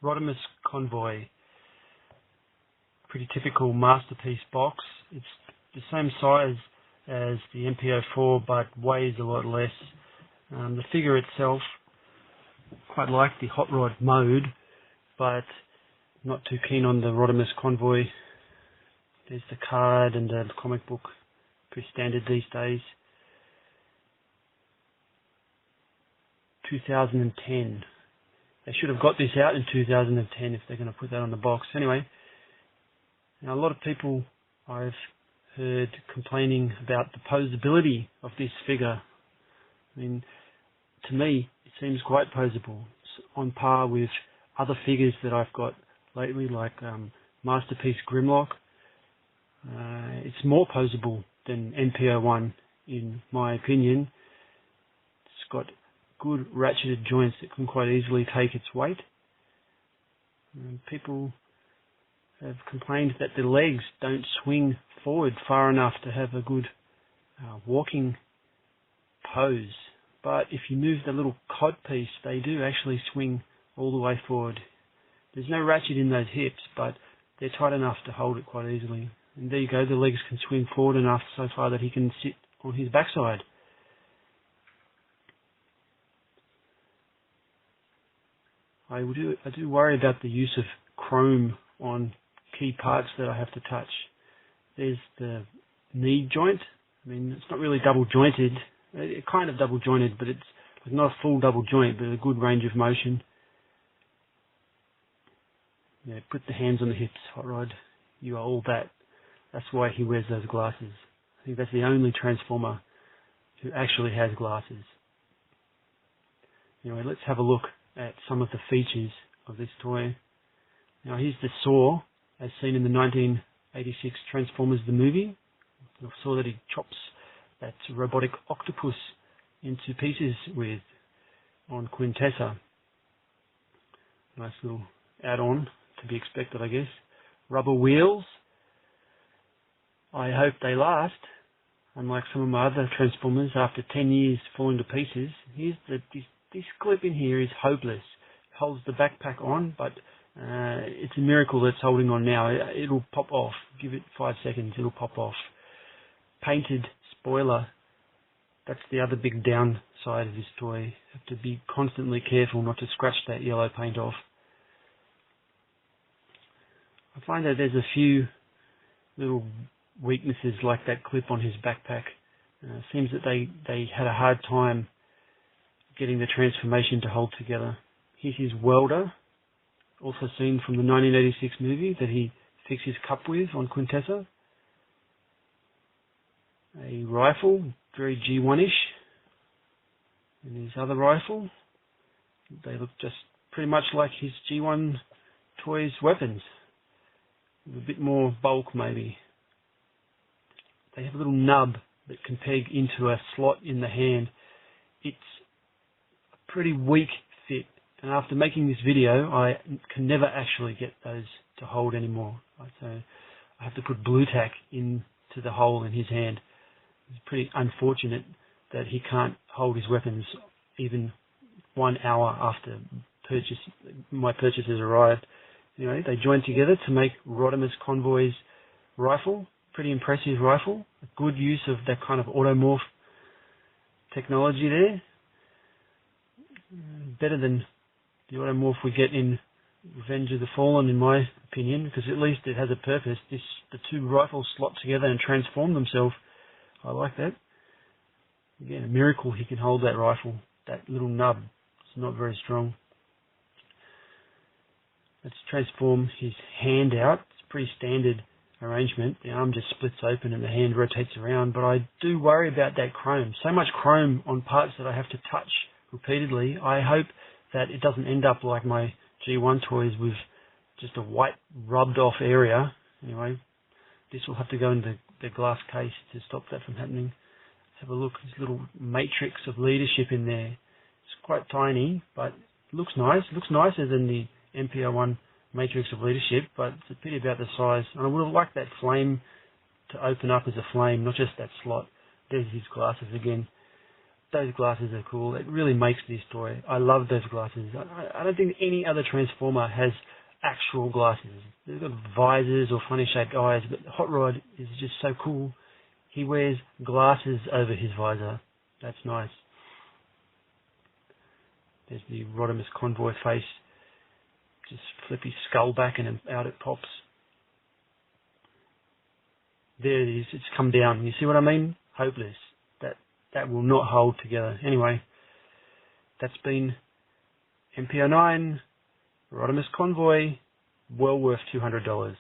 Rodimus Convoy. Pretty typical Masterpiece box. It's the same size as the MP04 but weighs a lot less. The figure itself, quite like the HotRod mode, but not too keen on the Rodimus Convoy. There's the card and the comic book, pretty standard these days. 2010. They should have got this out in 2010 if they're going to put that on the box. Anyway, now a lot of people I've heard complaining about the posability of this figure. I mean, to me, it seems quite posable. It's on par with other figures that I've got lately, like Masterpiece Grimlock. It's more posable than MP09, in my opinion. It's got good ratcheted joints that can quite easily take its weight. People have complained that the legs don't swing forward far enough to have a good walking pose. But if you move the little cod piece, they do actually swing all the way forward. There's no ratchet in those hips, but they're tight enough to hold it quite easily. And there you go, the legs can swing forward enough so far that he can sit on his backside. I do worry about the use of chrome on key parts that I have to touch. There's the knee joint. I mean, it's not really double jointed. It's kind of double jointed, but it's not a full double joint, but a good range of motion. Yeah, put the hands on the hips, HotRod. You are all that. That's why he wears those glasses. I think that's the only Transformer who actually has glasses. Anyway, let's have a look at some of the features of this toy. Now here's the saw, as seen in the 1986 Transformers the movie. You saw that he chops that robotic octopus into pieces with on Quintessa. Nice little add-on to be expected, I guess. Rubber wheels. I hope they last, unlike some of my other Transformers after 10 years falling to pieces. Here's this clip in here is hopeless. It holds the backpack on, but it's a miracle that's holding on now. It'll pop off. Give it 5 seconds, it'll pop off. Painted spoiler. That's the other big downside of this toy. You have to be constantly careful not to scratch that yellow paint off. I find that there's a few little weaknesses like that clip on his backpack. Seems that they had a hard time getting the transformation to hold together. Here's his welder, also seen from the 1986 movie that he fixed his cup with on Quintessa. A rifle, very G1-ish. And his other rifle, they look just pretty much like his G1 toys' weapons. With a bit more bulk maybe. They have a little nub that can peg into a slot in the hand. It's a pretty weak fit, and after making this video I can never actually get those to hold anymore. So I have to put blue tack into the hole in his hand. It's pretty unfortunate that he can't hold his weapons even 1 hour after my purchase has arrived. Anyway, they joined together to make Rodimus Convoy's rifle. Pretty impressive rifle. A good use of that kind of automorph technology there. Better than the automorph we get in Revenge of the Fallen, in my opinion, because at least it has a purpose. The two rifles slot together and transform themselves. I like that. Again, a miracle he can hold that rifle. That little nub is not very strong. Let's transform his hand out. It's a pretty standard arrangement. The arm just splits open and the hand rotates around, but I do worry about that chrome. So much chrome on parts that I have to touch repeatedly. I hope that it doesn't end up like my G1 toys with just a white rubbed off area. Anyway, this will have to go in the glass case to stop that from happening. Let's have a look. There's a little matrix of leadership in there. It's quite tiny, but it looks nice. It looks nicer than the MP01 matrix of leadership, but it's a pity about the size. And I would have liked that flame to open up as a flame, not just that slot. There's his glasses again. those glasses are cool. It really makes this toy. I love those glasses. I don't think any other Transformer has actual glasses. They've got visors or funny shaped eyes, but HotRod is just so cool. He wears glasses over his visor. That's nice. There's the Rodimus Convoy face. Just flip his skull back and out it pops. There it is. It's come down. You see what I mean? Hopeless. That will not hold together. Anyway, that's been MP09 Rodimus Convoy. Well worth $200.